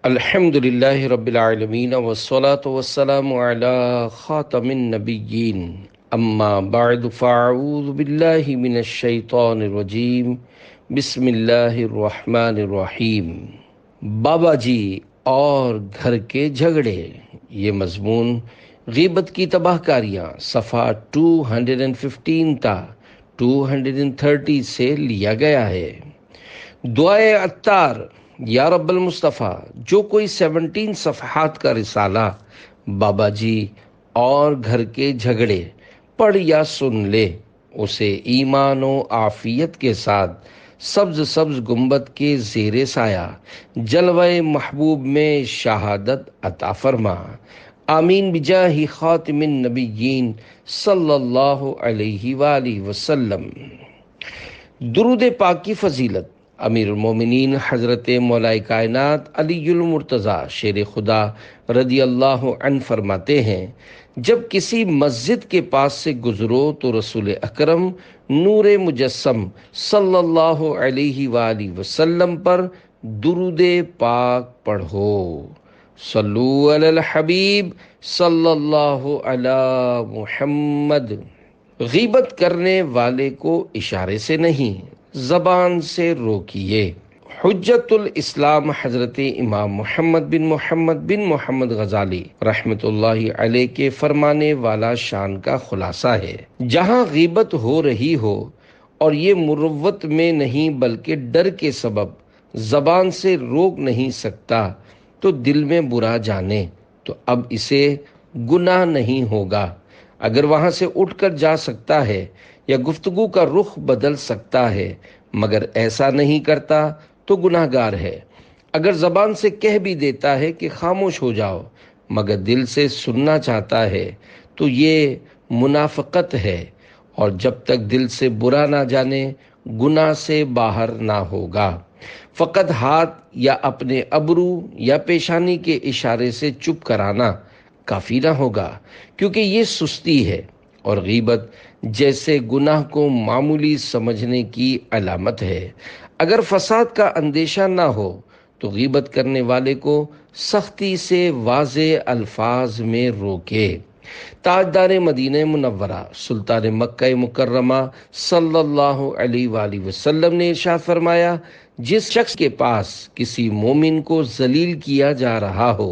الحمدللہ رب العالمین والصلاة والسلام علی خاتم النبیین اما بعد فاعوذ باللہ من الشیطان الرجیم بسم اللہ الرحمن الرحیم۔ بابا جی اور گھر کے جھگڑے، یہ مضمون غیبت کی تباہ کاریاں صفحہ 215 تا 230 سے لیا گیا ہے۔ دعائے عطار، یا رب المصطفیٰ، جو کوئی 17 صفحات کا رسالہ بابا جی اور گھر کے جھگڑے پڑھ یا سن لے، اسے ایمان و عافیت کے ساتھ سبز سبز گنبد کے زیر سایہ جلوہ محبوب میں شہادت عطا فرما، آمین بجاہ خاتم النبیین صلی اللہ علیہ وآلہ وسلم۔ درود پاک کی فضیلت امیر المومنین حضرت مولا کائنات علی المرتضیٰ شیر خدا رضی اللہ عنہ فرماتے ہیں، جب کسی مسجد کے پاس سے گزرو تو رسول اکرم نور مجسم صلی اللہ علیہ وآلہ وسلم پر درود پاک پڑھو۔ صلو علی الحبیب صلی اللہ علی محمد۔ غیبت کرنے والے کو اشارے سے نہیں، زبان سے روکیے۔ حجت الاسلام حضرت امام محمد بن محمد غزالی رحمۃ اللہ علیہ کے فرمانے والا شان کا خلاصہ ہے، جہاں غیبت ہو رہی ہو اور یہ مروت میں نہیں بلکہ ڈر کے سبب زبان سے روک نہیں سکتا تو دل میں برا جانے تو اب اسے گناہ نہیں ہوگا۔ اگر وہاں سے اٹھ کر جا سکتا ہے یا گفتگو کا رخ بدل سکتا ہے مگر ایسا نہیں کرتا تو گناہ گار ہے۔ اگر زبان سے کہہ بھی دیتا ہے کہ خاموش ہو جاؤ مگر دل سے سننا چاہتا ہے تو یہ منافقت ہے، اور جب تک دل سے برا نہ جانے گناہ سے باہر نہ ہوگا۔ فقط ہاتھ یا اپنے ابرو یا پیشانی کے اشارے سے چپ کرانا کافی نہ ہوگا، کیونکہ یہ سستی ہے اور غیبت جیسے گناہ کو معمولی سمجھنے کی علامت ہے۔ اگر فساد کا اندیشہ نہ ہو تو غیبت کرنے والے کو سختی سے واضح الفاظ میں روکے۔ تاجدار مدینہ منورہ سلطان مکہ مکرمہ صلی اللہ علیہ وآلہ وسلم نے ارشاد فرمایا، جس شخص کے پاس کسی مومن کو ذلیل کیا جا رہا ہو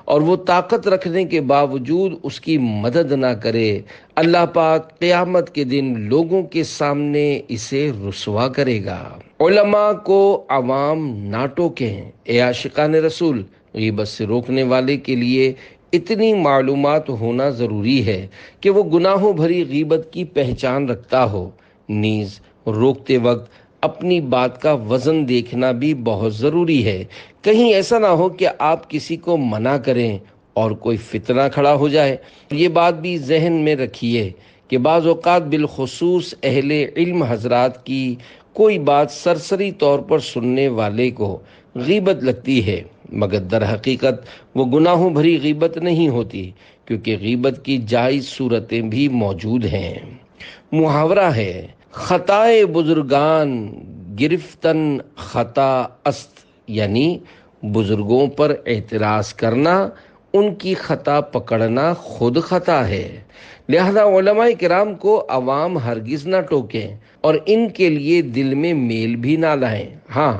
اور وہ طاقت رکھنے کے باوجود اس کی مدد نہ کرے، اللہ پاک قیامت کے دن لوگوں کے سامنے اسے رسوا کرے گا۔ علماء کو عوام نہ ٹوکیں۔ اے عاشقان رسول، غیبت سے روکنے والے کے لیے اتنی معلومات ہونا ضروری ہے کہ وہ گناہوں بھری غیبت کی پہچان رکھتا ہو۔ نیز روکتے وقت اپنی بات کا وزن دیکھنا بھی بہت ضروری ہے، کہیں ایسا نہ ہو کہ آپ کسی کو منع کریں اور کوئی فتنہ کھڑا ہو جائے۔ یہ بات بھی ذہن میں رکھیے کہ بعض اوقات بالخصوص اہل علم حضرات کی کوئی بات سرسری طور پر سننے والے کو غیبت لگتی ہے، مگر در حقیقت وہ گناہوں بھری غیبت نہیں ہوتی، کیونکہ غیبت کی جائز صورتیں بھی موجود ہیں۔ محاورہ ہے، خطائے بزرگان گرفتن خطا است، یعنی بزرگوں پر اعتراض کرنا ان کی خطا پکڑنا خود خطا ہے۔ لہذا علماء کرام کو عوام ہرگز نہ ٹوکیں اور ان کے لیے دل میں میل بھی نہ لائیں۔ ہاں،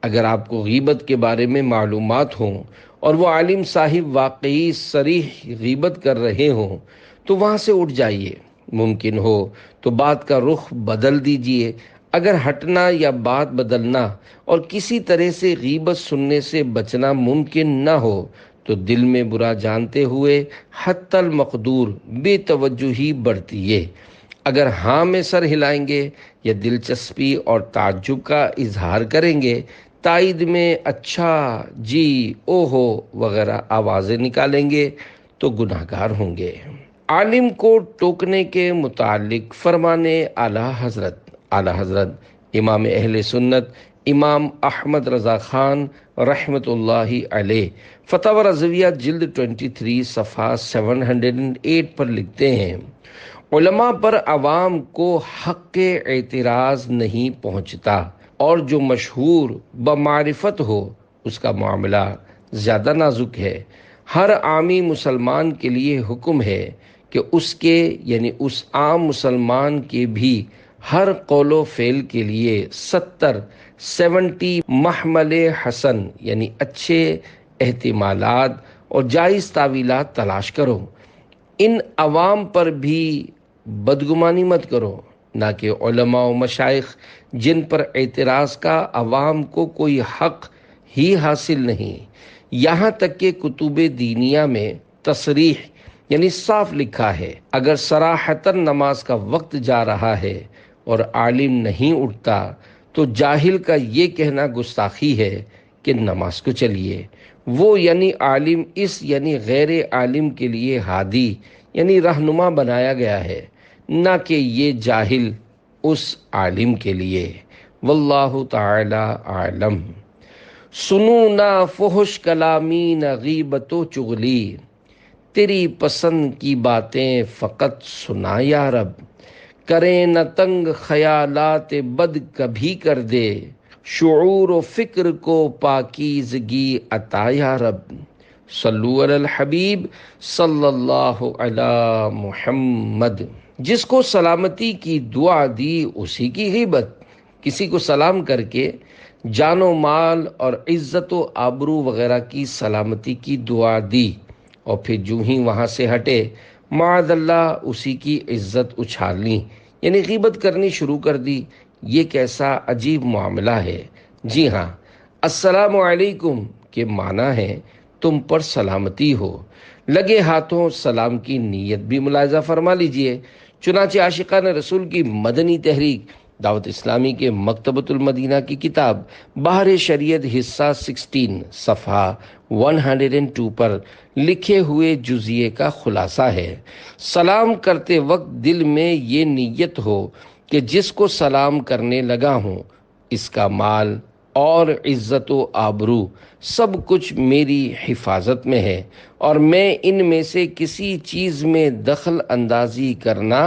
اگر آپ کو غیبت کے بارے میں معلومات ہوں اور وہ عالم صاحب واقعی صریح غیبت کر رہے ہوں تو وہاں سے اٹھ جائیے، ممکن ہو تو بات کا رخ بدل دیجیے۔ اگر ہٹنا یا بات بدلنا اور کسی طرح سے غیبت سننے سے بچنا ممکن نہ ہو تو دل میں برا جانتے ہوئے حتی المقدور بے توجہی برتیے۔ اگر ہاں میں سر ہلائیں گے یا دلچسپی اور تعجب کا اظہار کریں گے، تائید میں اچھا، جی، اوہو وغیرہ آوازیں نکالیں گے تو گناہ گار ہوں گے۔ عالم کو ٹوکنے کے متعلق فرمانے اعلیٰ حضرت امام اہل سنت امام احمد رضا خان رحمۃ اللہ علیہ فتاوی رضویہ جلد 23 صفحہ 708 پر لکھتے ہیں، علماء پر عوام کو حق اعتراض نہیں پہنچتا، اور جو مشہور بمعرفت ہو اس کا معاملہ زیادہ نازک ہے۔ ہر عامی مسلمان کے لیے حکم ہے کہ اس کے یعنی اس عام مسلمان کے بھی ہر قول و فعل کے لیے 70 محمل حسن یعنی اچھے احتمالات اور جائز تعویلات تلاش کرو۔ ان عوام پر بھی بدگمانی مت کرو، نہ کہ علماء و مشائخ جن پر اعتراض کا عوام کو کوئی حق ہی حاصل نہیں۔ یہاں تک کہ کتب دینیہ میں تصریح یعنی صاف لکھا ہے، اگر صراحتاً نماز کا وقت جا رہا ہے اور عالم نہیں اٹھتا تو جاہل کا یہ کہنا گستاخی ہے کہ نماز کو چلیے۔ وہ یعنی عالم اس یعنی غیر عالم کے لیے ہادی یعنی رہنما بنایا گیا ہے، نہ کہ یہ جاہل اس عالم کے لیے۔ واللہ تعالی عالم۔ سنو نہ فحش کلامی نہ غیبت و چغلی، تیری پسند کی باتیں فقط سنا یا رب، کریں نہ تنگ خیالات بد کبھی کر دے، شعور و فکر کو پاکیزگی عطا یا رب۔ صلو علی الحبیب صلی اللہ علی محمد۔ جس کو سلامتی کی دعا دی اسی کی غیبت، کسی کو سلام کر کے جان و مال اور عزت و آبرو وغیرہ کی سلامتی کی دعا دی اور پھر جو ہی وہاں سے ہٹے معاذ اللہ اسی کی عزت اچھالنی یعنی غیبت کرنی شروع کر دی، یہ کیسا عجیب معاملہ ہے۔ جی ہاں، السلام علیکم کے معنی ہے تم پر سلامتی ہو، لگے ہاتھوں سلام کی نیت بھی ملاحظہ فرما لیجئے۔ چنانچہ عاشقان رسول کی مدنی تحریک دعوت اسلامی کے مکتبۃ المدینہ کی کتاب بحر شریعت حصہ 16 صفحہ 102 پر لکھے ہوئے جزیے کا خلاصہ ہے، سلام کرتے وقت دل میں یہ نیت ہو کہ جس کو سلام کرنے لگا ہوں اس کا مال اور عزت و آبرو سب کچھ میری حفاظت میں ہے اور میں ان میں سے کسی چیز میں دخل اندازی کرنا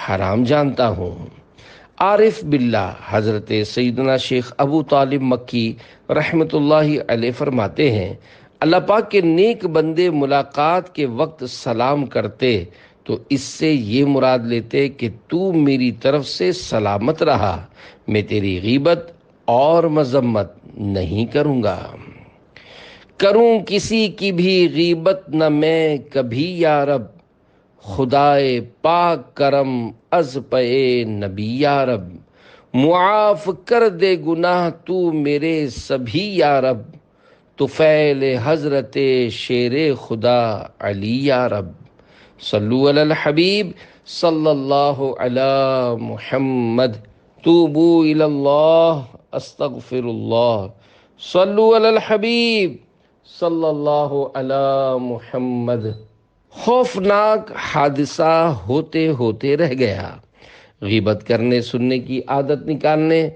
حرام جانتا ہوں۔ عارف باللہ حضرت سیدنا شیخ ابو طالب مکی رحمۃ اللہ علیہ فرماتے ہیں، اللہ پاک کے نیک بندے ملاقات کے وقت سلام کرتے تو اس سے یہ مراد لیتے کہ تو میری طرف سے سلامت رہا، میں تیری غیبت اور مذمت نہیں کروں گا۔ کروں کسی کی بھی غیبت نہ میں کبھی یا رب، خدائے پاک کرم از پے نبی یا رب، معاف کر دے گناہ تو میرے سبھی یا رب، طفیل حضرت شیر خدا علی یا رب۔ صلو علی الحبیب صلی اللہ علی محمد۔ توبو الی اللہ استغفر اللہ۔ صلو علی الحبیب صلی اللہ علی محمد۔ خوفناک حادثہ ہوتے ہوتے رہ گیا۔ غیبت کرنے سننے کی عادت نکالنے،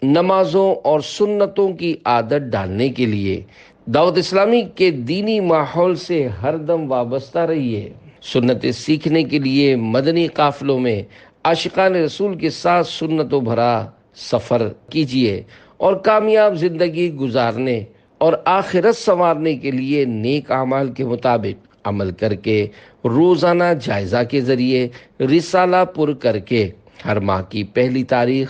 نمازوں اور سنتوں کی عادت ڈالنے کے لیے دعوت اسلامی کے دینی ماحول سے ہر دم وابستہ رہیے۔ سنتیں سیکھنے کے لیے مدنی قافلوں میں عاشقان رسول کے ساتھ سنتوں بھرا سفر کیجیے اور کامیاب زندگی گزارنے اور آخرت سنوارنے کے لیے نیک اعمال کے مطابق عمل کر کے روزانہ جائزہ کے ذریعے رسالہ پر کر کے ہر ماہ کی پہلی تاریخ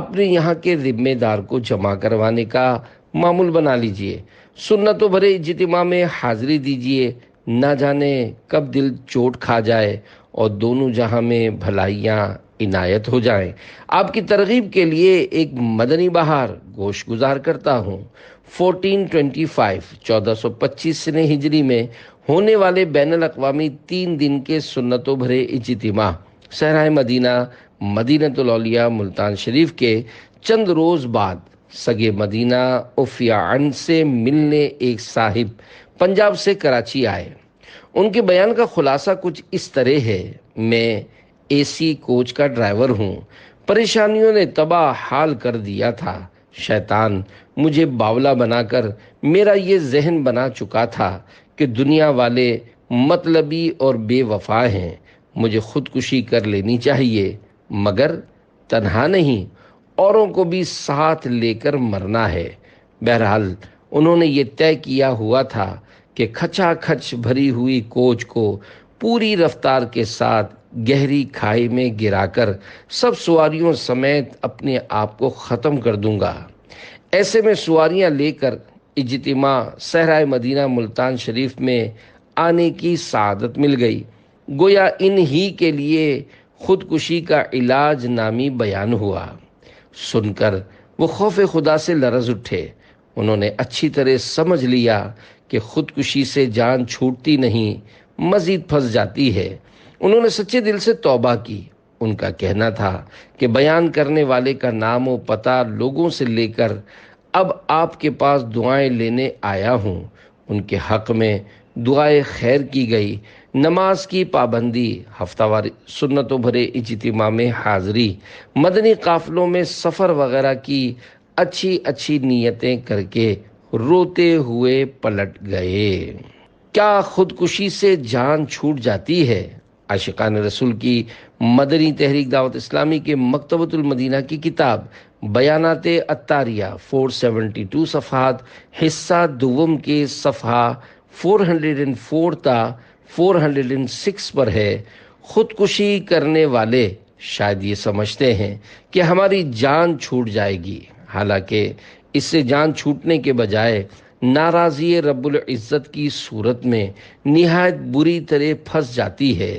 اپنے یہاں کے ذمہ دار کو جمع کروانے کا معمول بنا لیجئے۔ سنتوں بھرے اجتماع میں حاضری دیجئے، نہ جانے کب دل چوٹ کھا جائے اور دونوں جہاں میں بھلائیاں عنایت ہو جائیں۔ آپ کی ترغیب کے لیے ایک مدنی بہار گوش گزار کرتا ہوں۔ 1425 سنہ ہجری میں ہونے والے بین الاقوامی 3 دن کے سنتوں بھرے اجتماع صحرائے مدینہ مدینۃ الاولیاء ملتان شریف کے چند روز بعد سگے مدینہ عفیان سے ملنے ایک صاحب پنجاب سے کراچی آئے۔ ان کے بیان کا خلاصہ کچھ اس طرح ہے، میں AC کوچ کا ڈرائیور ہوں، پریشانیوں نے تباہ حال کر دیا تھا، شیطان مجھے باولا بنا کر میرا یہ ذہن بنا چکا تھا کہ دنیا والے مطلبی اور بے وفا ہیں، مجھے خودکشی کر لینی چاہیے، مگر تنہا نہیں، اوروں کو بھی ساتھ لے کر مرنا ہے۔ بہرحال انہوں نے یہ طے کیا ہوا تھا کہ کھچا کھچ بھری ہوئی کوچ کو پوری رفتار کے ساتھ گہری کھائی میں گرا کر سب سواریوں سمیت اپنے آپ کو ختم کر دوں گا۔ ایسے میں سواریاں لے کر اجتماع صحرائے مدینہ ملتان شریف میں آنے کی سعادت مل گئی۔ گویا ان ہی کے لیے خودکشی کا علاج نامی بیان ہوا۔ سن کر وہ خوف خدا سے لرز اٹھے۔ انہوں نے اچھی طرح سمجھ لیا کہ خودکشی سے جان چھوٹتی نہیں، مزید پھنس جاتی ہے۔ انہوں نے سچے دل سے توبہ کی۔ ان کا کہنا تھا کہ بیان کرنے والے کا نام و پتہ لوگوں سے لے کر اب آپ کے پاس دعائیں لینے آیا ہوں۔ ان کے حق میں دعائے خیر کی گئی، نماز کی پابندی، ہفتہ وار سنتوں بھرے اجتماع میں حاضری، مدنی قافلوں میں سفر وغیرہ کی اچھی اچھی نیتیں کر کے روتے ہوئے پلٹ گئے۔ کیا خودکشی سے جان چھوٹ جاتی ہے؟ عاشقان رسول کی مدنی تحریک دعوت اسلامی کے مکتبۃ المدینہ کی کتاب بیانات عطاریہ 472 صفحات حصہ دوم کے صفحہ 404 تا 406 پر ہے۔ خودکشی کرنے والے شاید یہ سمجھتے ہیں کہ ہماری جان چھوٹ جائے گی، حالانکہ اس سے جان چھوٹنے کے بجائے ناراضی رب العزت کی صورت میں نہایت بری طرح پھنس جاتی ہے۔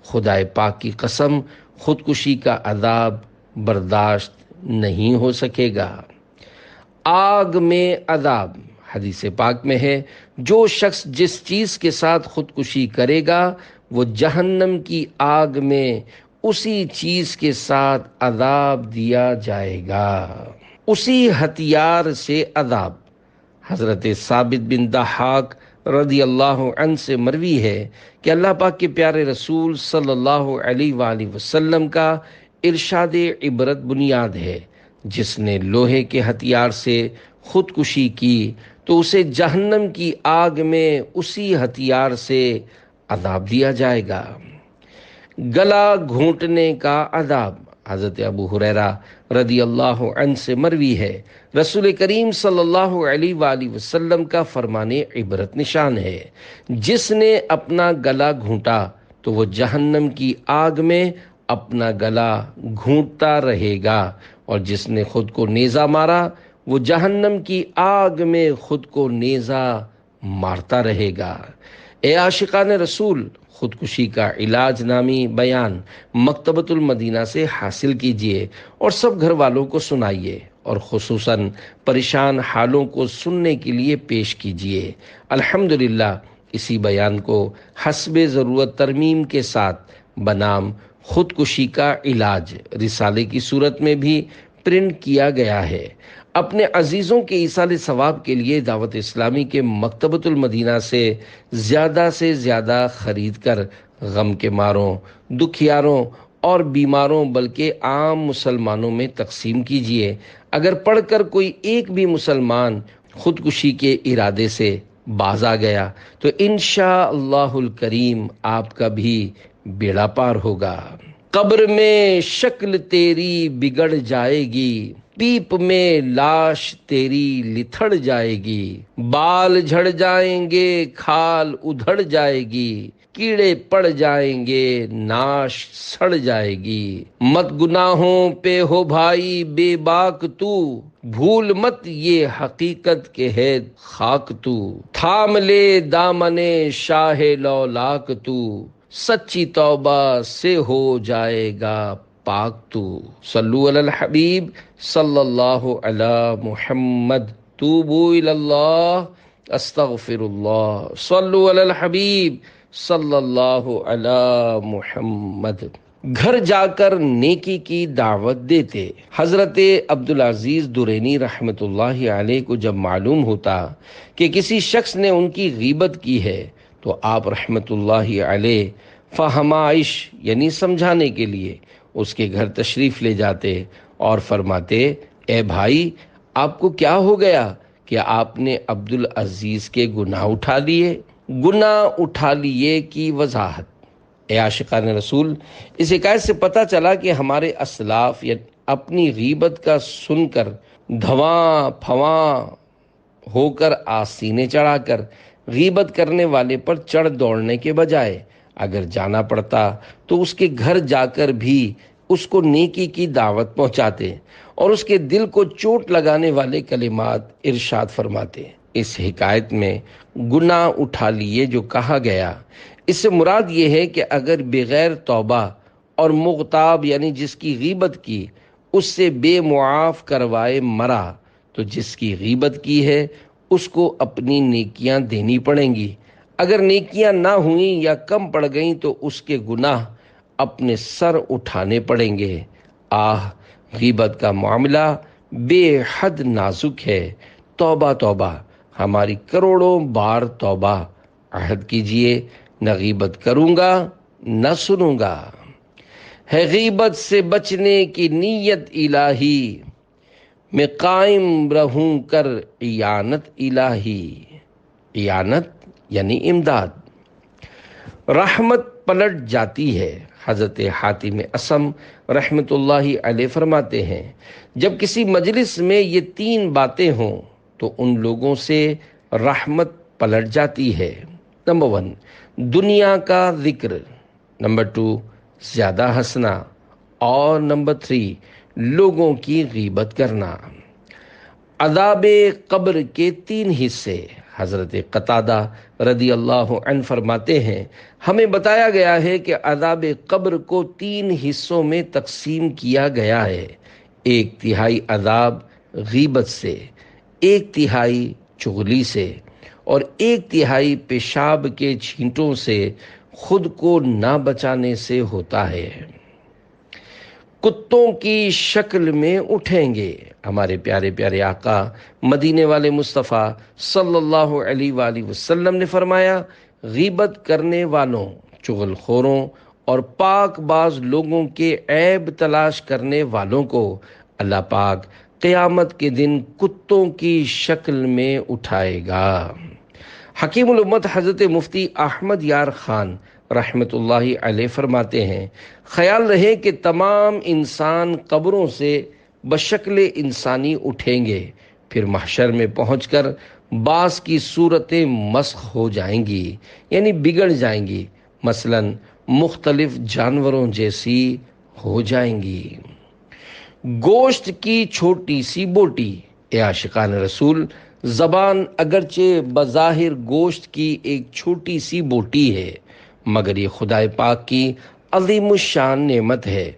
خدائے پاک کی قسم، خودکشی کا عذاب برداشت نہیں ہو سکے گا۔ آگ میں عذاب، حدیث پاک میں ہے، جو شخص جس چیز کے ساتھ خودکشی کرے گا وہ جہنم کی آگ میں اسی چیز کے ساتھ عذاب دیا جائے گا، اسی ہتھیار سے عذاب۔ حضرت ثابت بن ضحاک رضی اللہ عنہ سے مروی ہے کہ اللہ پاک کے پیارے رسول صلی اللہ علیہ وآلہ وسلم کا ارشاد عبرت بنیاد ہے، جس نے لوہے کے ہتھیار سے خودکشی کی تو اسے جہنم کی آگ میں اسی ہتھیار سے عذاب دیا جائے گا۔ گلا گھونٹنے کا عذاب، حضرت ابو ہریرہ رضی اللہ عنہ سے مروی ہے، رسول کریم صلی اللہ علیہ وآلہ وسلم کا فرمان عبرت نشان ہے، جس نے اپنا گلا گھونٹا تو وہ جہنم کی آگ میں اپنا گلا گھونٹتا رہے گا، اور جس نے خود کو نیزہ مارا وہ جہنم کی آگ میں خود کو نیزہ مارتا رہے گا۔ اے عاشقان رسول، خودکشی کا علاج نامی بیان مکتبۃ المدینہ سے حاصل کیجیے اور سب گھر والوں کو سنائیے، اور خصوصاً پریشان حالوں کو سننے کے لیے پیش کیجیے۔ الحمدللہ اسی بیان کو حسب ضرورت ترمیم کے ساتھ بنام خودکشی کا علاج رسالے کی صورت میں بھی پرنٹ کیا گیا ہے۔ اپنے عزیزوں کے ایصال ثواب کے لیے دعوت اسلامی کے مکتبۃ المدینہ سے زیادہ خرید کر غم کے ماروں، دکھیاروں اور بیماروں بلکہ عام مسلمانوں میں تقسیم کیجیے۔ اگر پڑھ کر کوئی ایک بھی مسلمان خودکشی کے ارادے سے باز آ گیا تو انشاءاللہ الکریم آپ کا بھی بیڑا پار ہوگا۔ قبر میں شکل تیری بگڑ جائے گی، پیپ میں لاش تیری لتھڑ جائے گی، بال جھڑ جائیں گے کھال ادھڑ جائے گی، کیڑے پڑ جائیں گے ناش سڑ جائے گی۔ مت گناہوں پہ ہو بھائی بے باک تو، بھول مت یہ حقیقت کے ہے خاک تو، تھام لے دامن شاہ لولاک تو، سچی توبہ سے ہو جائے گا پاک تو۔ صلو علی الحبیب صلی اللہ علی محمد، توبو الی اللہ استغفر اللہ، صلو علی الحبیب صلی اللہ علی محمد۔ گھر جا کر نیکی کی دعوت دیتے۔ حضرت عبدالعزیز درینی رحمۃ اللہ علیہ کو جب معلوم ہوتا کہ کسی شخص نے ان کی غیبت کی ہے تو آپ رحمۃ اللہ علیہ فہمائش یعنی سمجھانے کے لیے اس کے گھر تشریف لے جاتے اور فرماتے، اے بھائی آپ کو کیا ہو گیا کہ آپ نے عبدالعزیز کے گناہ اٹھا لیے؟ گناہ اٹھا لیے کی وضاحت۔ اے عاشقان رسول، اس حکایت سے پتہ چلا کہ ہمارے اسلاف اپنی غیبت کا سن کر دھواں پھواں ہو کر آستینے چڑھا کر غیبت کرنے والے پر چڑھ دوڑنے کے بجائے اگر جانا پڑتا تو اس کے گھر جا کر بھی اس کو نیکی کی دعوت پہنچاتے اور اس کے دل کو چوٹ لگانے والے کلمات ارشاد فرماتے۔ اس حکایت میں گناہ اٹھا لیے جو کہا گیا، اس سے مراد یہ ہے کہ اگر بغیر توبہ اور مغتاب یعنی جس کی غیبت کی اس سے بے معاف کروائے مرا تو جس کی غیبت کی ہے اس کو اپنی نیکیاں دینی پڑیں گی۔ اگر نیکیاں نہ ہوئیں یا کم پڑ گئیں تو اس کے گناہ اپنے سر اٹھانے پڑیں گے۔ آہ، غیبت کا معاملہ بے حد نازک ہے۔ توبہ توبہ، ہماری کروڑوں بار توبہ۔ عہد کیجئے، نہ غیبت کروں گا نہ سنوں گا۔ ہے غیبت سے بچنے کی نیت الہی، میں قائم رہوں کر اعانت الہی۔ اعانت یعنی امداد۔ رحمت پلٹ جاتی ہے۔ حضرت حاتم اصم رحمت اللہ علیہ فرماتے ہیں، جب کسی مجلس میں یہ 3 باتیں ہوں تو ان لوگوں سے رحمت پلٹ جاتی ہے۔ نمبر 1، دنیا کا ذکر، نمبر 2، زیادہ ہنسنا، اور نمبر 3، لوگوں کی غیبت کرنا۔ عذاب قبر کے 3 حصے۔ حضرت قتادہ رضی اللہ عنہ فرماتے ہیں، ہمیں بتایا گیا ہے کہ عذاب قبر کو 3 حصوں میں تقسیم کیا گیا ہے۔ 1/3 عذاب غیبت سے، 1/3 چغلی سے، اور 1/3 پیشاب کے چھینٹوں سے خود کو نہ بچانے سے ہوتا ہے۔ کتوں کی شکل میں اٹھیں گے۔ ہمارے پیارے پیارے آقا مدینے والے مصطفیٰ صلی اللہ علیہ وآلہ وسلم نے فرمایا، غیبت کرنے والوں، چغل خوروں اور پاک باز لوگوں کے عیب تلاش کرنے والوں کو اللہ پاک قیامت کے دن کتوں کی شکل میں اٹھائے گا۔ حکیم الامت حضرت مفتی احمد یار خان رحمت اللہ علیہ فرماتے ہیں، خیال رہے کہ تمام انسان قبروں سے بشکل انسانی اٹھیں گے، پھر محشر میں پہنچ کر بعض کی صورتیں مسخ ہو جائیں گی، یعنی بگڑ جائیں گی، مثلا مختلف جانوروں جیسی ہو جائیں گی۔ گوشت کی چھوٹی سی بوٹی۔ اے عاشقان رسول، زبان اگرچہ بظاہر گوشت کی ایک چھوٹی سی بوٹی ہے، مگر یہ خدائے پاک کی عظیم الشان نعمت ہے۔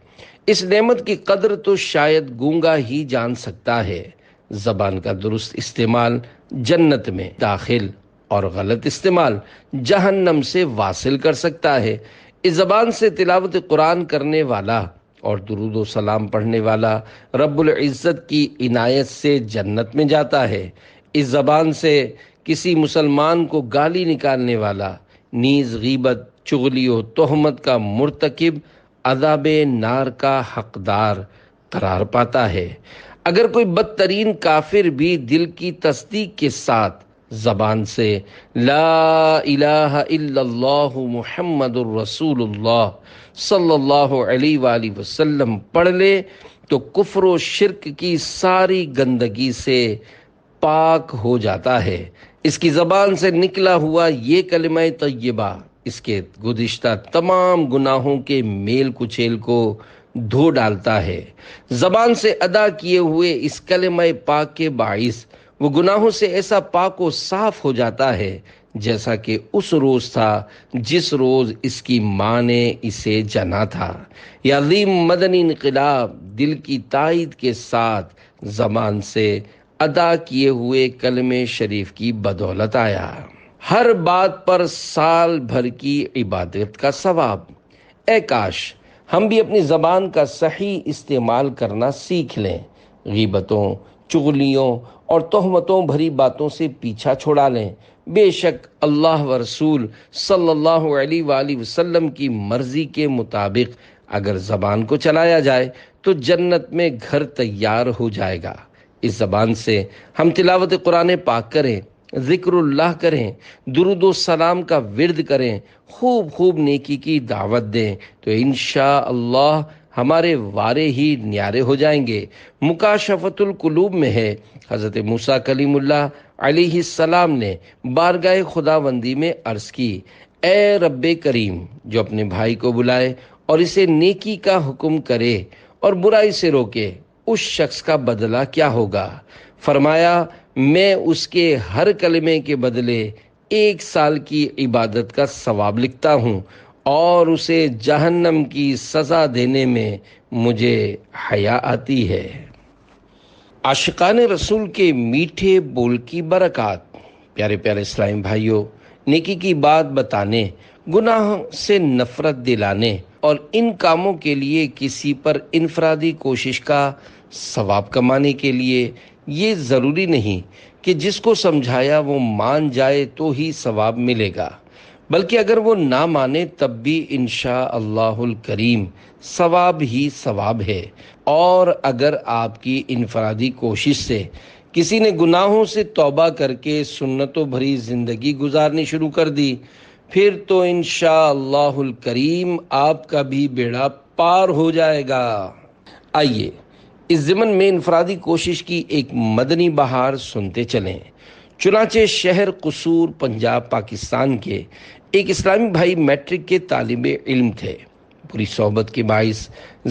اس نعمت کی قدر تو شاید گونگا ہی جان سکتا ہے۔ زبان کا درست استعمال جنت میں داخل اور غلط استعمال جہنم سے واصل کر سکتا ہے۔ اس زبان سے تلاوت قرآن کرنے والا اور درود و سلام پڑھنے والا رب العزت کی عنایت سے جنت میں جاتا ہے۔ اس زبان سے کسی مسلمان کو گالی نکالنے والا نیز غیبت، چغلی و تہمت کا مرتکب عذاب نار کا حقدار قرار پاتا ہے۔ اگر کوئی بدترین کافر بھی دل کی تصدیق کے ساتھ زبان سے لا الہ الا اللہ محمد الرسول اللہ صلی اللہ علیہ وآلہ وسلم پڑھ لے تو کفر و شرک کی ساری گندگی سے پاک ہو جاتا ہے۔ اس کی زبان سے نکلا ہوا یہ کلمہ طیبہ اس کے گزشتہ تمام گناہوں کے میل کچیل کو دھو ڈالتا ہے۔ زبان سے ادا کیے ہوئے اس کلمہ پاک کے باعث وہ گناہوں سے ایسا پاک و صاف ہو جاتا ہے جیسا کہ اس روز تھا جس روز اس کی ماں نے اسے جنا تھا۔ یہ عظیم مدنی انقلاب دل کی تائید کے ساتھ زبان سے ادا کیے ہوئے کلمہ شریف کی بدولت آیا۔ ہر بات پر سال بھر کی عبادت کا ثواب۔ اے کاش ہم بھی اپنی زبان کا صحیح استعمال کرنا سیکھ لیں، غیبتوں، چغلیوں اور تہمتوں بھری باتوں سے پیچھا چھڑا لیں۔ بے شک اللہ و رسول صلی اللہ علیہ وآلہ وسلم کی مرضی کے مطابق اگر زبان کو چلایا جائے تو جنت میں گھر تیار ہو جائے گا۔ اس زبان سے ہم تلاوت قرآن پاک کریں، ذکر اللہ کریں، درود و سلام کا ورد کریں، خوب نیکی کی دعوت دیں تو انشاءاللہ ہمارے وارے ہی نیارے ہو جائیں گے۔ مکاشفۃ القلوب میں ہے، حضرت موسیٰ کلیم اللہ علیہ السلام نے بارگاہ خداوندی میں عرض کی، اے رب کریم، جو اپنے بھائی کو بلائے اور اسے نیکی کا حکم کرے اور برائی سے روکے، اس شخص کا بدلہ کیا ہوگا؟ فرمایا، میں اس کے ہر کلمے کے بدلے 1 سال کی عبادت کا ثواب لکھتا ہوں، اور اسے جہنم کی سزا دینے میں مجھے حیا آتی ہے۔ عاشقان رسول کے میٹھے بول کی برکات۔ پیارے پیارے اسلامی بھائیوں، نیکی کی بات بتانے، گناہ سے نفرت دلانے اور ان کاموں کے لیے کسی پر انفرادی کوشش کا ثواب کمانے کے لیے یہ ضروری نہیں کہ جس کو سمجھایا وہ مان جائے تو ہی ثواب ملے گا، بلکہ اگر وہ نہ مانے تب بھی انشاءاللہ الکریم ثواب ہی ثواب ہے۔ اور اگر آپ کی انفرادی کوشش سے کسی نے گناہوں سے توبہ کر کے سنتوں بھری زندگی گزارنی شروع کر دی، پھر تو انشاءاللہ الکریم آپ کا بھی بیڑا پار ہو جائے گا۔ آئیے اس ضمن میں انفرادی کوشش کی ایک مدنی بہار سنتے چلیں۔ چنانچہ شہر قصور، پنجاب، پاکستان کے ایک اسلامی بھائی میٹرک کے طالب علم تھے۔ پوری صحبت کے باعث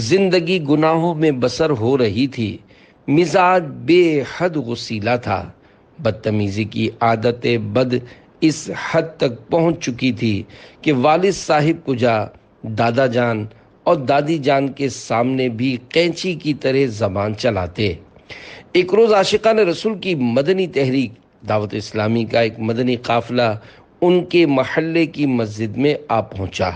زندگی گناہوں میں بسر ہو رہی تھی۔ مزاج بے حد غصیلا تھا۔ بدتمیزی کی عادت بد اس حد تک پہنچ چکی تھی کہ والد صاحب کو جا، دادا جان اور دادی جان کے سامنے بھی قینچی کی طرح زبان چلاتے۔ ایک روز عاشقان رسول کی مدنی تحریک دعوت اسلامی کا ایک مدنی قافلہ ان کے محلے کی مسجد میں آ پہنچا۔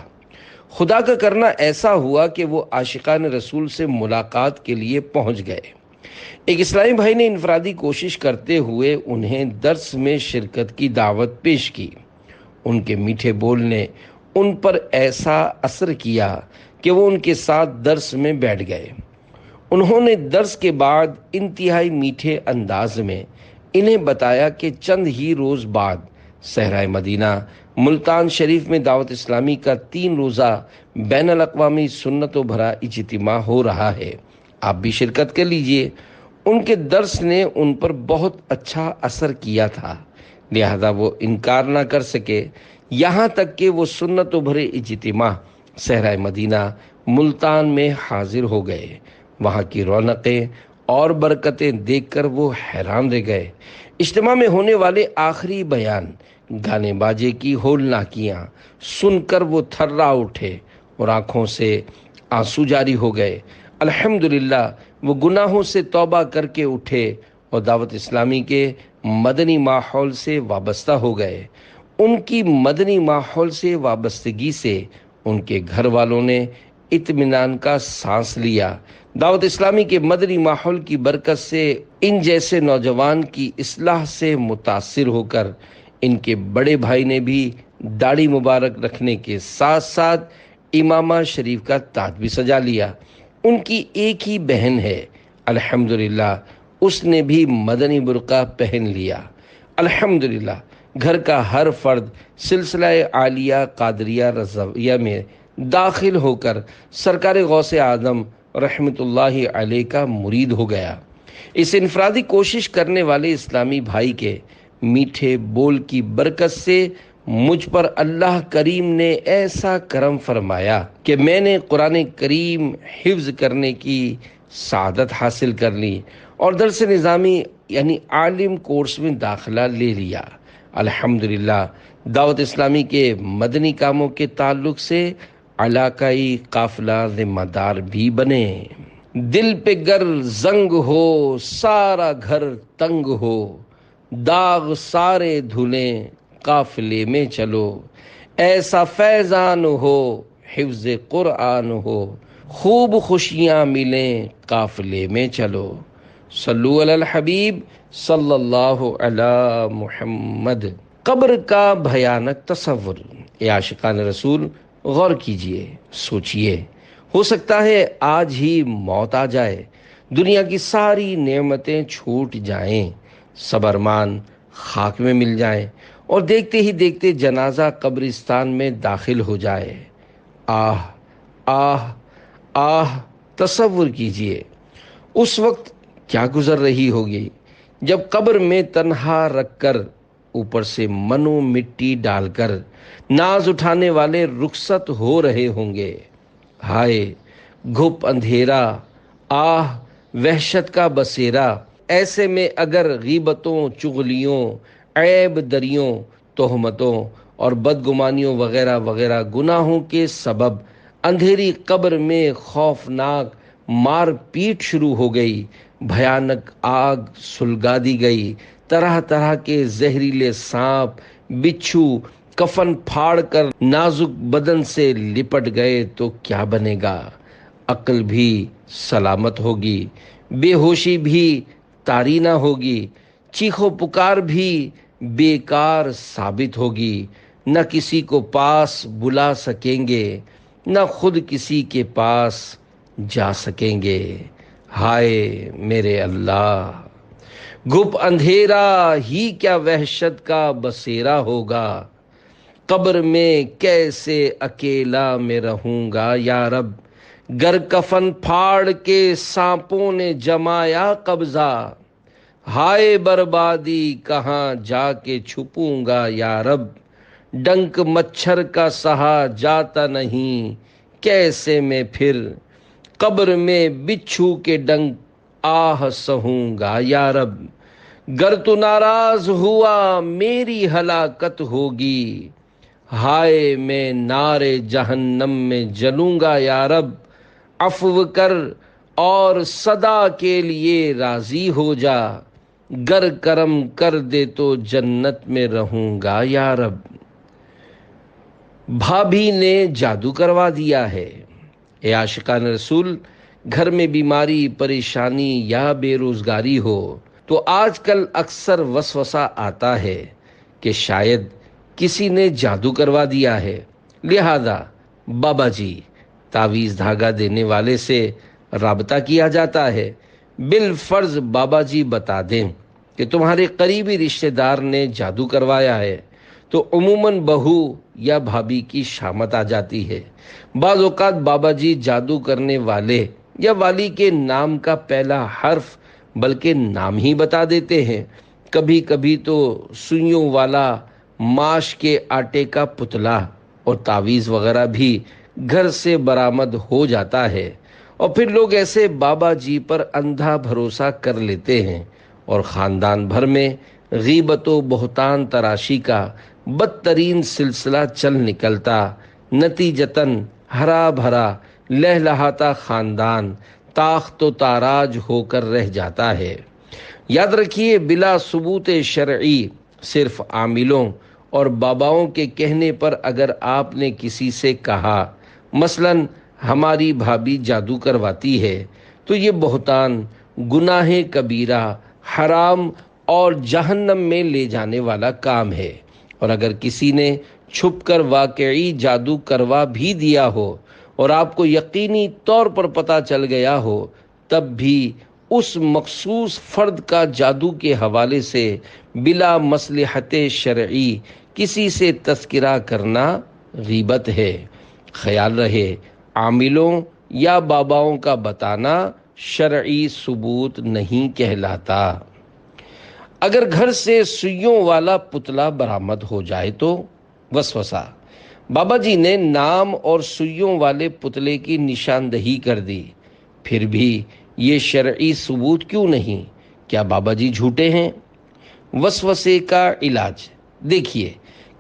خدا کا کرنا ایسا ہوا کہ وہ عاشقان رسول سے ملاقات کے لیے پہنچ گئے۔ ایک اسلامی بھائی نے انفرادی کوشش کرتے ہوئے انہیں درس میں شرکت کی دعوت پیش کی۔ ان کے میٹھے بول نے ان پر ایسا اثر کیا کہ وہ ان کے ساتھ درس میں بیٹھ گئے۔ انہوں نے درس کے بعد انتہائی میٹھے انداز میں انہیں بتایا کہ چند ہی روز بعد صحرائے مدینہ ملتان شریف میں دعوت اسلامی کا 3 روزہ بین الاقوامی سنتوں بھرا اجتماع ہو رہا ہے، آپ بھی شرکت کر لیجئے۔ ان کے درس نے ان پر بہت اچھا اثر کیا تھا، لہذا وہ انکار نہ کر سکے، یہاں تک کہ وہ سنتوں بھرے اجتماع صحرائے مدینہ ملتان میں حاضر ہو گئے۔ وہاں کی رونقیں اور برکتیں دیکھ کر وہ حیران رہ گئے۔ اجتماع میں ہونے والے آخری بیان، گانے باجے کی ہولناکیاں سن کر وہ تھرا اٹھے اور آنکھوں سے آنسو جاری ہو گئے۔ الحمدللہ وہ گناہوں سے توبہ کر کے اٹھے اور دعوت اسلامی کے مدنی ماحول سے وابستہ ہو گئے۔ ان کی مدنی ماحول سے وابستگی سے ان کے گھر والوں نے اطمینان کا سانس لیا۔ دعوت اسلامی کے مدنی ماحول کی برکت سے ان جیسے نوجوان کی اصلاح سے متاثر ہو کر ان کے بڑے بھائی نے بھی داڑھی مبارک رکھنے کے ساتھ ساتھ امامہ شریف کا تاج بھی سجا لیا۔ ان کی ایک ہی بہن ہے، الحمدللہ اس نے بھی مدنی برقع پہن لیا۔ الحمدللہ گھر کا ہر فرد سلسلہ عالیہ قادریہ رضویہ میں داخل ہو کر سرکار غوث اعظم رحمت اللہ علیہ کا مرید ہو گیا۔ اس انفرادی کوشش کرنے والے اسلامی بھائی کے میٹھے بول کی برکت سے مجھ پر اللہ کریم نے ایسا کرم فرمایا کہ میں نے قرآن کریم حفظ کرنے کی سعادت حاصل کر لی اور درس نظامی یعنی عالم کورس میں داخلہ لے لیا۔ الحمدللہ دعوت اسلامی کے مدنی کاموں کے تعلق سے علاقائی قافلہ ذمہ دار بھی بنے۔ دل پہ گر زنگ ہو سارا گھر تنگ ہو، داغ سارے دھلیں قافلے میں چلو، ایسا فیضان ہو حفظ قرآن ہو، خوب خوشیاں ملیں قافلے میں چلو۔ صلو علی الحبیب صلی اللہ علی محمد۔ قبر کا بھیانک تصور۔ اے عاشقان رسول، غور کیجئے، سوچئے، ہو سکتا ہے آج ہی موت آ جائے، دنیا کی ساری نعمتیں چھوٹ جائیں، سب ارمان خاک میں مل جائیں اور دیکھتے ہی دیکھتے جنازہ قبرستان میں داخل ہو جائے۔ آہ آہ آہ، تصور کیجئے اس وقت کیا گزر رہی ہوگی جب قبر میں تنہا رکھ کر اوپر سے منو مٹی ڈال کر ناز اٹھانے والے رخصت ہو رہے ہوں گے۔ ہائے گھپ اندھیرا، آہ وحشت کا بسیرا! ایسے میں اگر غیبتوں، چغلیوں، عیب دریوں، تہمتوں اور بدگمانیوں وغیرہ وغیرہ گناہوں کے سبب اندھیری قبر میں خوفناک مار پیٹ شروع ہو گئی، بھیانک آگ سلگا دی گئی، طرح طرح کے زہریلے سانپ، بچھو کفن پھاڑ کر نازک بدن سے لپٹ گئے تو کیا بنے گا؟ عقل بھی سلامت ہوگی، بے ہوشی بھی طاری نہ ہوگی، چیخو پکار بھی بیکار ثابت ہوگی، نہ کسی کو پاس بلا سکیں گے، نہ خود کسی کے پاس جا سکیں گے۔ ہائے میرے اللہ! گھپ اندھیرا ہی کیا وحشت کا بسیرا ہوگا، قبر میں کیسے اکیلا میں رہوں گا یا رب، گر کفن پھاڑ کے سانپوں نے جمایا قبضہ، ہائے بربادی کہاں جا کے چھپوں گا یا رب، ڈنک مچھر کا سہا جاتا نہیں، کیسے میں پھر قبر میں بچھو کے ڈنک آہ سہوں گا یا رب، گر تو ناراض ہوا میری ہلاکت ہوگی، ہائے میں نارے جہنم میں جلوں گا یا رب، عفو کر اور صدا کے لیے راضی ہو جا، گر کرم کر دے تو جنت میں رہوں گا یا رب۔ بھابھی نے جادو کروا دیا ہے۔ اے عاشقان رسول، گھر میں بیماری، پریشانی یا بے روزگاری ہو تو آج کل اکثر وسوسہ آتا ہے کہ شاید کسی نے جادو کروا دیا ہے، لہذا بابا جی تعویذ دھاگا دینے والے سے رابطہ کیا جاتا ہے۔ بالفرض بابا جی بتا دیں کہ تمہارے قریبی رشتہ دار نے جادو کروایا ہے تو عموماً بہو یا بھابھی کی شامت آ جاتی ہے۔ بعض اوقات بابا جی جادو کرنے والے یا والی کے نام کا پہلا حرف بلکہ نام ہی بتا دیتے ہیں۔ کبھی کبھی تو سوئیوں والا، ماش کے آٹے کا پتلا اور تعویذ وغیرہ بھی گھر سے برآمد ہو جاتا ہے، اور پھر لوگ ایسے بابا جی پر اندھا بھروسہ کر لیتے ہیں اور خاندان بھر میں غیبت و بہتان تراشی کا بدترین سلسلہ چل نکلتا، نتیجتاً ہرا بھرا لہلہاتا خاندان تاخت و تاراج ہو کر رہ جاتا ہے۔ یاد رکھیے، بلا ثبوت شرعی صرف عاملوں اور باباؤں کے کہنے پر اگر آپ نے کسی سے کہا مثلاً ہماری بھابھی جادو کرواتی ہے، تو یہ بہتان، گناہ کبیرہ، حرام اور جہنم میں لے جانے والا کام ہے۔ اور اگر کسی نے چھپ کر واقعی جادو کروا بھی دیا ہو اور آپ کو یقینی طور پر پتہ چل گیا ہو، تب بھی اس مخصوص فرد کا جادو کے حوالے سے بلا مصلحت شرعی کسی سے تذکرہ کرنا غیبت ہے۔ خیال رہے، عاملوں یا باباؤں کا بتانا شرعی ثبوت نہیں کہلاتا۔ اگر گھر سے سوئیوں والا پتلا برآمد ہو جائے تو وسوسہ، بابا جی نے نام اور سوئیوں والے پتلے کی نشاندہی کر دی، پھر بھی یہ شرعی ثبوت کیوں نہیں؟ کیا بابا جی جھوٹے ہیں؟ وسوسے کا علاج دیکھیے،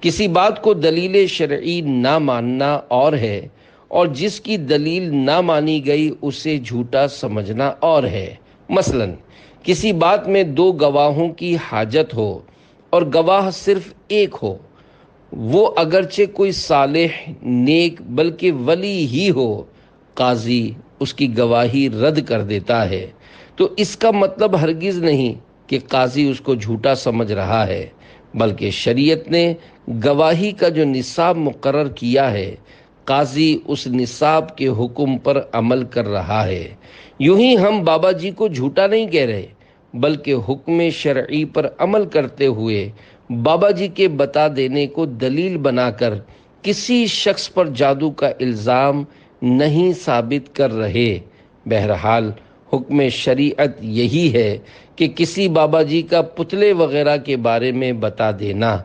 کسی بات کو دلیل شرعی نہ ماننا اور ہے، اور جس کی دلیل نہ مانی گئی اسے جھوٹا سمجھنا اور ہے۔ مثلاً کسی بات میں دو گواہوں کی حاجت ہو اور گواہ صرف ایک ہو، وہ اگرچہ کوئی صالح، نیک بلکہ ولی ہی ہو، قاضی اس کی گواہی رد کر دیتا ہے، تو اس کا مطلب ہرگز نہیں کہ قاضی اس کو جھوٹا سمجھ رہا ہے، بلکہ شریعت نے گواہی کا جو نصاب مقرر کیا ہے، قاضی اس نصاب کے حکم پر عمل کر رہا ہے۔ یوں ہی ہم بابا جی کو جھوٹا نہیں کہہ رہے، بلکہ حکم شرعی پر عمل کرتے ہوئے بابا جی کے بتا دینے کو دلیل بنا کر کسی شخص پر جادو کا الزام نہیں ثابت کر رہے۔ بہرحال حکم شریعت یہی ہے کہ کسی بابا جی کا پتلے وغیرہ کے بارے میں بتا دینا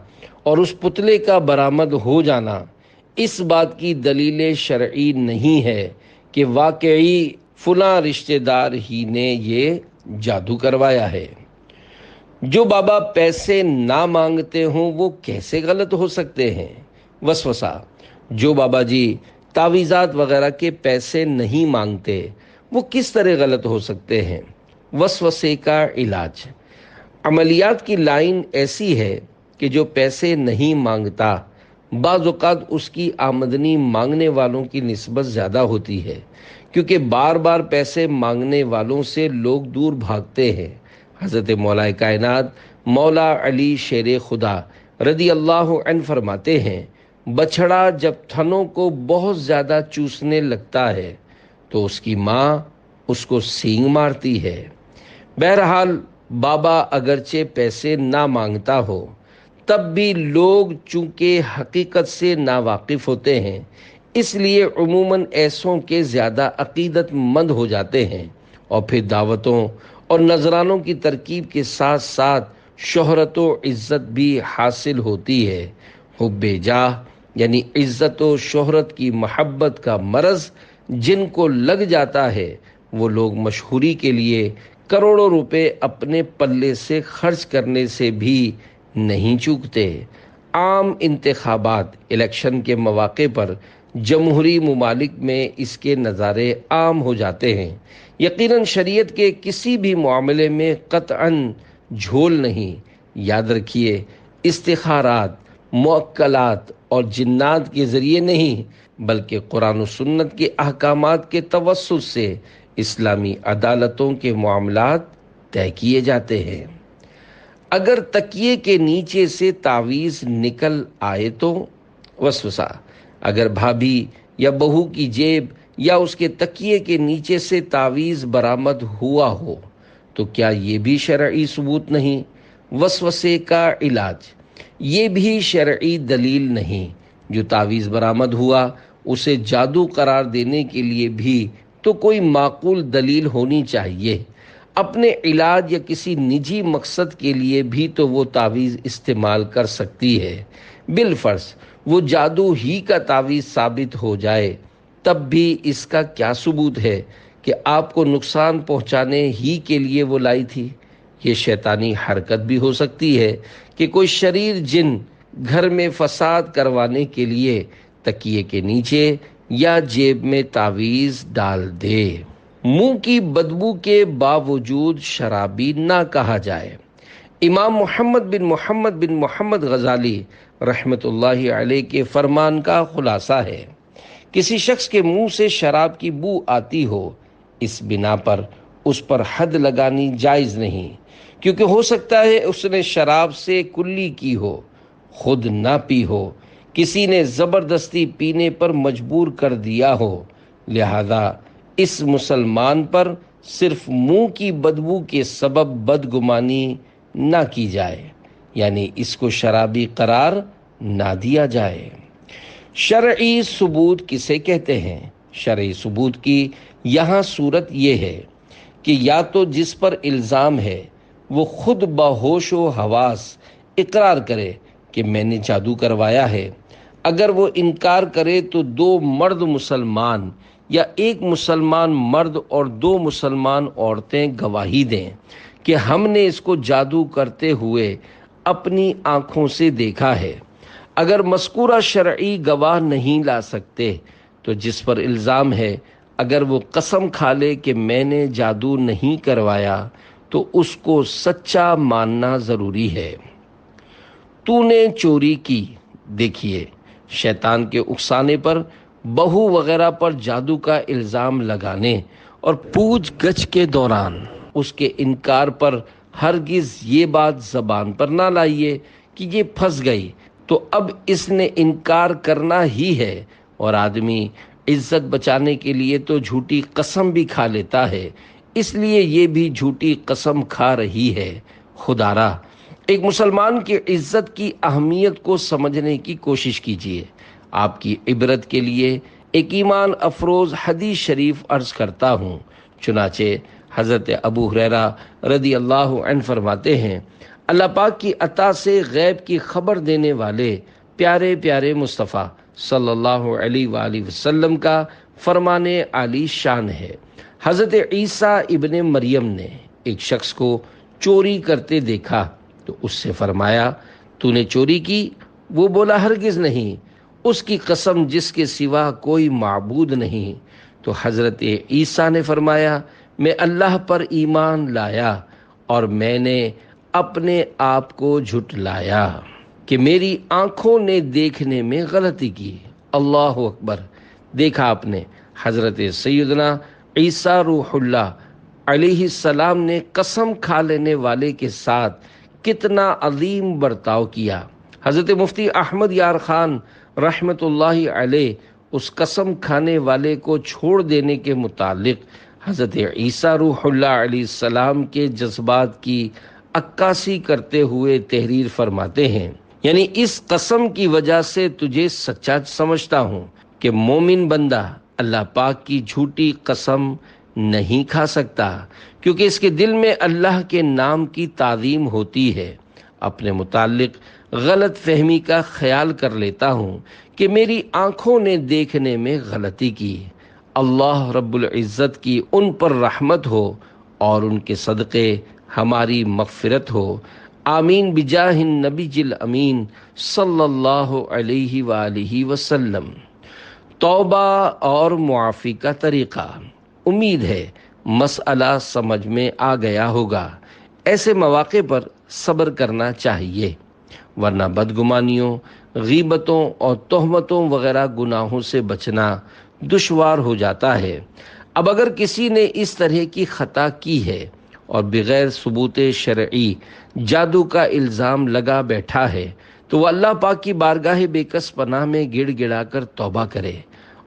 اور اس پتلے کا برآمد ہو جانا اس بات کی دلیل شرعی نہیں ہے کہ واقعی فلاں رشتہ دار ہی نے یہ جادو کروایا ہے۔ جو بابا پیسے نہ مانگتے ہوں وہ کیسے غلط ہو سکتے ہیں؟ وسوسہ: جو بابا جی تعویذات وغیرہ کے پیسے نہیں مانگتے وہ کس طرح غلط ہو سکتے ہیں؟ وسوسے کا علاج: عملیات کی لائن ایسی ہے کہ جو پیسے نہیں مانگتا بعض اوقات اس کی آمدنی مانگنے والوں کی نسبت زیادہ ہوتی ہے، کیونکہ بار بار پیسے مانگنے والوں سے لوگ دور بھاگتے ہیں۔ حضرت مولا کائنات مولا علی شیر خدا رضی اللہ عنہ فرماتے ہیں، بچھڑا جب تھنوں کو بہت زیادہ چوسنے لگتا ہے تو اس کی ماں اس کو سینگ مارتی ہے۔ بہرحال بابا اگرچہ پیسے نہ مانگتا ہو تب بھی لوگ چونکہ حقیقت سے ناواقف ہوتے ہیں، اس لیے عموماً ایسوں کے زیادہ عقیدت مند ہو جاتے ہیں اور پھر دعوتوں اور نذرانوں کی ترکیب کے ساتھ ساتھ شہرت و عزت بھی حاصل ہوتی ہے۔ حب جاہ یعنی عزت و شہرت کی محبت کا مرض جن کو لگ جاتا ہے وہ لوگ مشہوری کے لیے کروڑوں روپے اپنے پلے سے خرچ کرنے سے بھی نہیں چوکتے۔ عام انتخابات الیکشن کے مواقع پر جمہوری ممالک میں اس کے نظارے عام ہو جاتے ہیں۔ یقیناً شریعت کے کسی بھی معاملے میں قطعاً جھول نہیں۔ یاد رکھیے، استخارات، موکلات اور جنات کے ذریعے نہیں بلکہ قرآن و سنت کے احکامات کے توسط سے اسلامی عدالتوں کے معاملات طے کیے جاتے ہیں۔ اگر تکیے کے نیچے سے تعویذ نکل آئے تو؟ وسوسہ: اگر بھابھی یا بہو کی جیب یا اس کے تکیے کے نیچے سے تعویذ برآمد ہوا ہو تو کیا یہ بھی شرعی ثبوت نہیں؟ وسوسے کا علاج: یہ بھی شرعی دلیل نہیں۔ جو تعویذ برآمد ہوا اسے جادو قرار دینے کے لیے بھی تو کوئی معقول دلیل ہونی چاہیے۔ اپنے علاج یا کسی نجی مقصد کے لیے بھی تو وہ تعویذ استعمال کر سکتی ہے۔ بالفرض وہ جادو ہی کا تعویذ ثابت ہو جائے تب بھی اس کا کیا ثبوت ہے کہ آپ کو نقصان پہنچانے ہی کے لیے وہ لائی تھی؟ یہ شیطانی حرکت بھی ہو سکتی ہے کہ کوئی شریر جن گھر میں فساد کروانے کے لیے تکیے کے نیچے یا جیب میں تعویذ ڈال دے۔ منہ کی بدبو کے باوجود شرابی نہ کہا جائے۔ امام محمد بن محمد غزالی رحمۃ اللہ علیہ کے فرمان کا خلاصہ ہے، کسی شخص کے منہ سے شراب کی بو آتی ہو اس بنا پر اس پر حد لگانی جائز نہیں، کیونکہ ہو سکتا ہے اس نے شراب سے کلی کی ہو، خود نہ پی ہو، کسی نے زبردستی پینے پر مجبور کر دیا ہو، لہذا اس مسلمان پر صرف منہ کی بدبو کے سبب بدگمانی نہ کی جائے، یعنی اس کو شرابی قرار نہ دیا جائے۔ شرعی ثبوت کسے کہتے ہیں؟ شرعی ثبوت کی یہاں صورت یہ ہے کہ یا تو جس پر الزام ہے وہ خود بہوش و حواس اقرار کرے کہ میں نے جادو کروایا ہے۔ اگر وہ انکار کرے تو دو مرد مسلمان یا ایک مسلمان مرد اور دو مسلمان عورتیں گواہی دیں کہ ہم نے اس کو جادو کرتے ہوئے اپنی آنکھوں سے دیکھا ہے۔ اگر مذکورہ شرعی گواہ نہیں لا سکتے تو جس پر الزام ہے اگر وہ قسم کھا لے کہ میں نے جادو نہیں کروایا تو اس کو سچا ماننا ضروری ہے۔ تو نے چوری کی، دیکھیے شیطان کے اکسانے پر بہو وغیرہ پر جادو کا الزام لگانے اور پوچھ گچھ کے دوران اس کے انکار پر ہرگز یہ بات زبان پر نہ لائیے کہ یہ پھنس گئی تو اب اس نے انکار کرنا ہی ہے، اور آدمی عزت بچانے کے لیے تو جھوٹی قسم بھی کھا لیتا ہے، اس لیے یہ بھی جھوٹی قسم کھا رہی ہے۔ خدارا ایک مسلمان کی عزت کی اہمیت کو سمجھنے کی کوشش کیجیے۔ آپ کی عبرت کے لیے ایک ایمان افروز حدیث شریف عرض کرتا ہوں، چنانچہ حضرت ابو ہریرہ رضی اللہ عنہ فرماتے ہیں، اللہ پاک کی عطا سے غیب کی خبر دینے والے پیارے پیارے مصطفیٰ صلی اللہ علیہ وآلہ وسلم کا فرمان عالی شان ہے۔ حضرت عیسیٰ ابن مریم نے ایک شخص کو چوری کرتے دیکھا تو اس سے فرمایا، تو نے چوری کی؟ وہ بولا، ہرگز نہیں، اس کی قسم جس کے سوا کوئی معبود نہیں۔ تو حضرت عیسیٰ نے فرمایا، میں اللہ پر ایمان لایا اور میں نے اپنے آپ کو جھٹلایا کہ میری آنکھوں نے دیکھنے میں غلطی کی۔ اللہ اکبر! دیکھا آپ نے، حضرت سیدنا عیسیٰ روح اللہ علیہ السلام نے قسم کھا لینے والے کے ساتھ کتنا عظیم برتاؤ کیا۔ حضرت مفتی احمد یار خان رحمت اللہ علیہ اس قسم کھانے والے کو چھوڑ دینے کے متعلق حضرت عیسیٰ روح اللہ علیہ السلام کے جذبات کی عکاسی کرتے ہوئے تحریر فرماتے ہیں، یعنی اس قسم کی وجہ سے تجھے سچا سمجھتا ہوں کہ مومن بندہ اللہ پاک کی جھوٹی قسم نہیں کھا سکتا، کیونکہ اس کے دل میں اللہ کے نام کی تعظیم ہوتی ہے۔ اپنے متعلق غلط فہمی کا خیال کر لیتا ہوں کہ میری آنکھوں نے دیکھنے میں غلطی کی۔ اللہ رب العزت کی ان پر رحمت ہو اور ان کے صدقے ہماری مغفرت ہو، آمین بجاہ النبی الامین صلی اللہ علیہ وآلہ وسلم۔ توبہ اور معافی کا طریقہ۔ امید ہے مسئلہ سمجھ میں آ گیا ہوگا۔ ایسے مواقع پر صبر کرنا چاہیے، ورنہ بدگمانیوں، غیبتوں اور تہمتوں وغیرہ گناہوں سے بچنا دشوار ہو جاتا ہے۔ اب اگر کسی نے اس طرح کی خطا کی ہے اور بغیر ثبوت شرعی جادو کا الزام لگا بیٹھا ہے تو وہ اللہ پاک کی بارگاہ بے کس پناہ میں گڑ گڑا کر توبہ کرے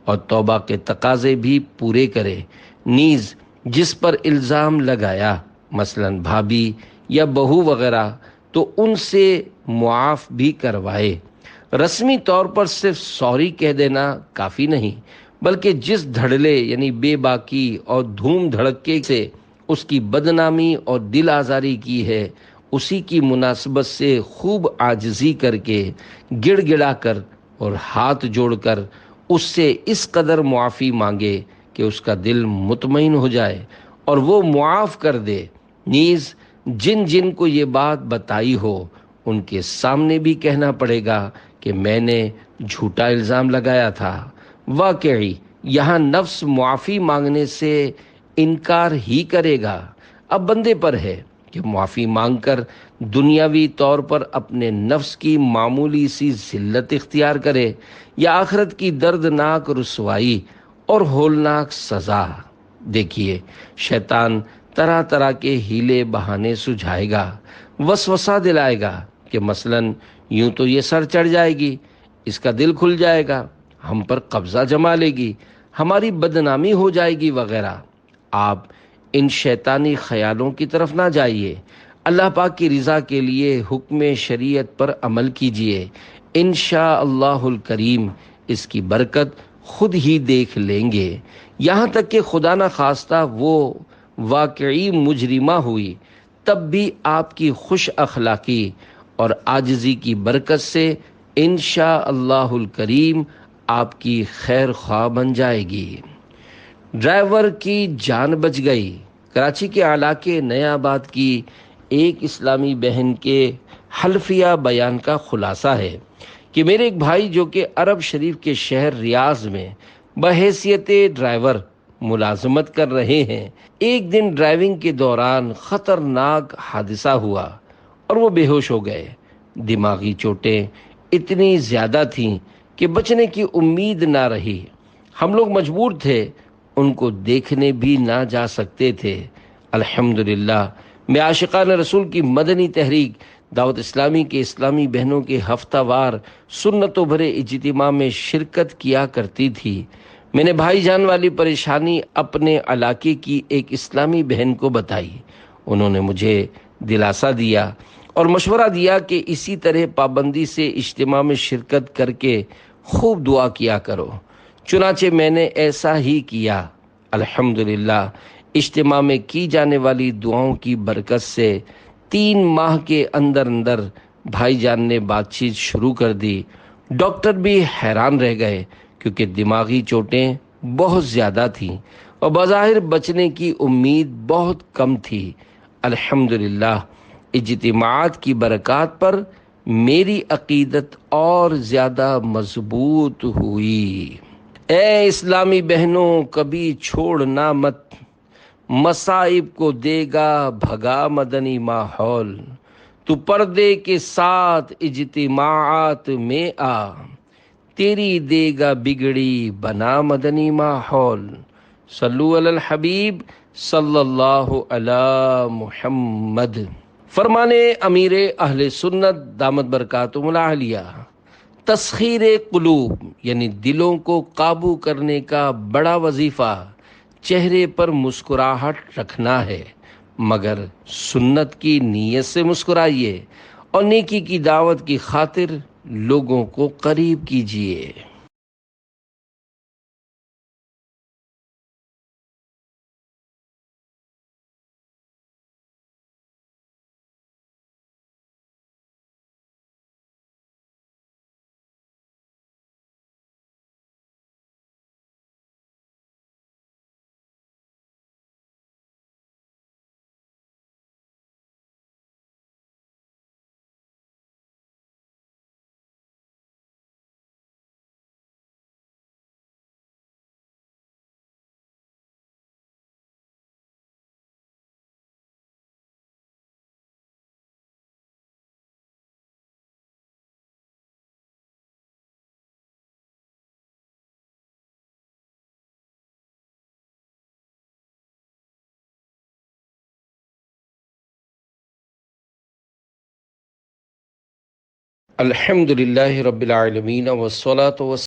اور توبہ کے تقاضے بھی پورے کرے، نیز جس پر الزام لگایا مثلا بھابھی یا بہو وغیرہ تو ان سے معاف بھی کروائے۔ رسمی طور پر صرف سوری کہہ دینا کافی نہیں، بلکہ جس دھڑلے یعنی بے باکی اور دھوم دھڑکے سے اس کی بدنامی اور دل آزاری کی ہے، اسی کی مناسبت سے خوب عاجزی کر کے، گڑ گڑا کر اور ہاتھ جوڑ کر اس سے اس قدر معافی مانگے کہ اس کا دل مطمئن ہو جائے اور وہ معاف کر دے۔ نیز جن جن کو یہ بات بتائی ہو ان کے سامنے بھی کہنا پڑے گا کہ میں نے جھوٹا الزام لگایا تھا۔ واقعی یہاں نفس معافی مانگنے سے انکار ہی کرے گا۔ اب بندے پر ہے کہ معافی مانگ کر دنیاوی طور پر اپنے نفس کی معمولی سی ذلت اختیار کرے یا آخرت کی دردناک رسوائی اور ہولناک سزا۔ دیکھیے، شیطان طرح طرح کے ہیلے بہانے سجھائے گا، وسوسہ دلائے گا کہ مثلاً یوں تو یہ سر چڑھ جائے گی، اس کا دل کھل جائے گا، ہم پر قبضہ جما لے گی، ہماری بدنامی ہو جائے گی وغیرہ۔ آپ ان شیطانی خیالوں کی طرف نہ جائیے، اللہ پاک کی رضا کے لیے حکم شریعت پر عمل کیجیے، انشاءاللہ الکریم اس کی برکت خود ہی دیکھ لیں گے۔ یہاں تک کہ خدا نہ خواستہ وہ واقعی مجرمہ ہوئی تب بھی آپ کی خوش اخلاقی اور عاجزی کی برکت سے انشاءاللہ الکریم آپ کی خیر خواہ بن جائے گی۔ ڈرائیور کی جان بچ گئی۔ کراچی کے علاقے نیا آباد کی ایک اسلامی بہن کے حلفیہ بیان کا خلاصہ ہے کہ میرے ایک بھائی جو کہ عرب شریف کے شہر ریاض میں بحیثیت ڈرائیور ملازمت کر رہے ہیں، ایک دن ڈرائیونگ کے دوران خطرناک حادثہ ہوا اور وہ بے ہوش ہو گئے۔ دماغی چوٹیں اتنی زیادہ تھیں کہ بچنے کی امید نہ رہی۔ ہم لوگ مجبور تھے، ان کو دیکھنے بھی نہ جا سکتے تھے۔ الحمدللہ میں عاشقان رسول کی مدنی تحریک دعوت اسلامی کے اسلامی بہنوں کے ہفتہ وار سنتوں بھرے اجتماع میں شرکت کیا کرتی تھی۔ میں نے بھائی جان والی پریشانی اپنے علاقے کی ایک اسلامی بہن کو بتائی۔ انہوں نے مجھے دلاسا دیا اور مشورہ دیا کہ اسی طرح پابندی سے اجتماع میں شرکت کر کے خوب دعا کیا کرو۔ چنانچہ میں نے ایسا ہی کیا۔ الحمدللہ اجتماع میں کی جانے والی دعاؤں کی برکت سے 3 ماہ کے اندر اندر بھائی جان نے بات چیت شروع کر دی۔ ڈاکٹر بھی حیران رہ گئے کیونکہ دماغی چوٹیں بہت زیادہ تھیں اور بظاہر بچنے کی امید بہت کم تھی۔ الحمدللہ اجتماعات کی برکات پر میری عقیدت اور زیادہ مضبوط ہوئی۔ اے اسلامی بہنوں، کبھی چھوڑنا مت، مصائب کو دے گا بھگا مدنی ماحول، تو پردے کے ساتھ اجتماعات میں آ، تیری دے گا بگڑی بنا مدنی ماحول۔ صلو علی الحبیب صلی اللہ علی محمد۔ فرمانے امیر اہل سنت دامت برکاتہم العالیہ، تسخیر قلوب یعنی دلوں کو قابو کرنے کا بڑا وظیفہ چہرے پر مسکراہٹ رکھنا ہے، مگر سنت کی نیت سے مسکرائیے اور نیکی کی دعوت کی خاطر لوگوں کو قریب کیجیے۔ الحمدللہ رب العالمین والصلاة والسلام